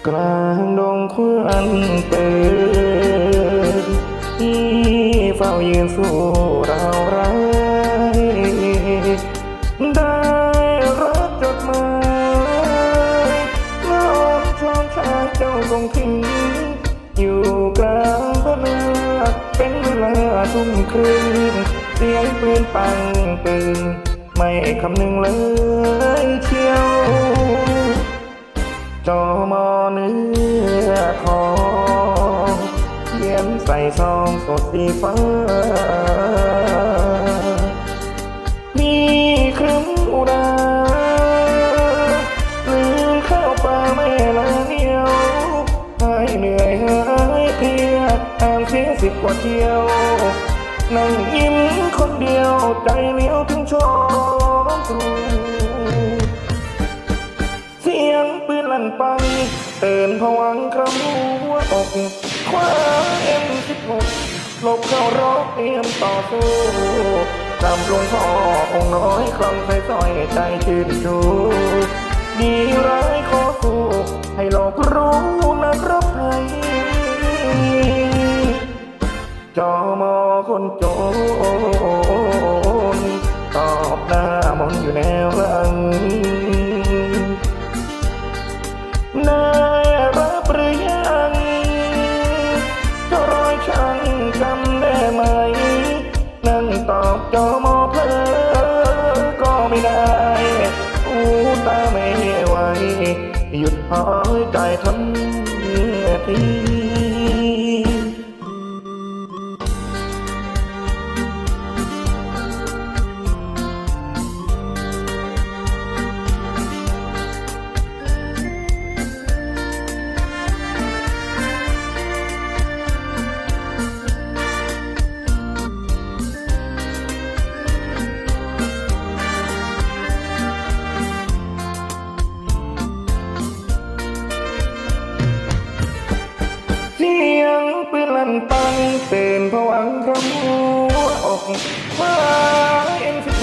กลางดงควันเปิดที่เฝ้ายืนสู้เราร้ายได้รับจดหมายน้องชอบชายเจ้าคงทิ้งอยู่กลางพนาเป็นเวลาทุ่มครึ่งเสียงปืนปังตึงไม่คำนึงเลยเชียวจอมอเนื้อทองเขียนใส่ซองสดสีฟ้ามีครึ้มอุราลืมข้าวปลาไม่ละเหนียวหายเหนื่อยหายเพลียอ่านเสีย10 กว่าเที่ยวนั่งยิ้มคนเดียวใจเลี้ยวถึงชอบกรุงเสียงปืนลั่นปังเตือนผวังครำหัวอกคว้าM16หลบเข้ารอบเตรียมต่อสู้จำหลวงพ่อองค์น้อยคลั่งใส่สร้อยใจชื่นชูดีร้ายขอสู้ให้โลกรู้นักรบไทยจอมอคนโจรตอบหน้ามนอยู่แนวหลังนายรับหรือยังก็รอยช่างจำได้ไหมนั่งตอบจอมอเพลอก็ไม่ได้อู้ตาไม่ไหวหยุดหายใจทันที เสียงปืนลั่นปังเตือนผวังคำหัวอกว่าM16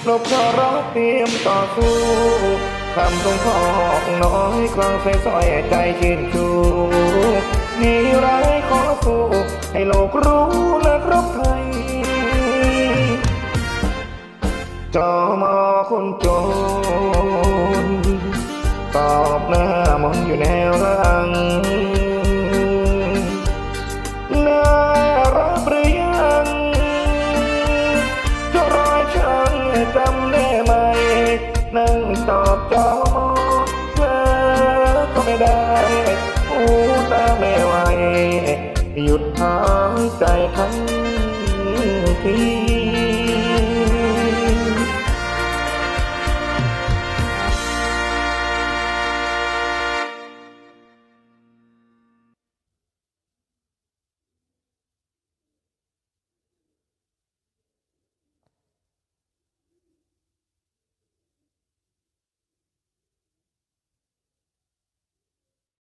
หลบเข้ารอบเตรียมต่อสู้คำทรงพ่อน้อยกลางใส่สร้อยใจชื่นชูมีร้ายขอสู้ให้โลกรู้นักรบไทยจอมอคนโจรตอบหน้ามนอยู่แนวหลังน่ารับหรือยังจะรอยช่างจำได้ไหมนั่งตอบจอมอเธอก็ไม่ได้หูตาไม่ไหวหยุดหายใจทันที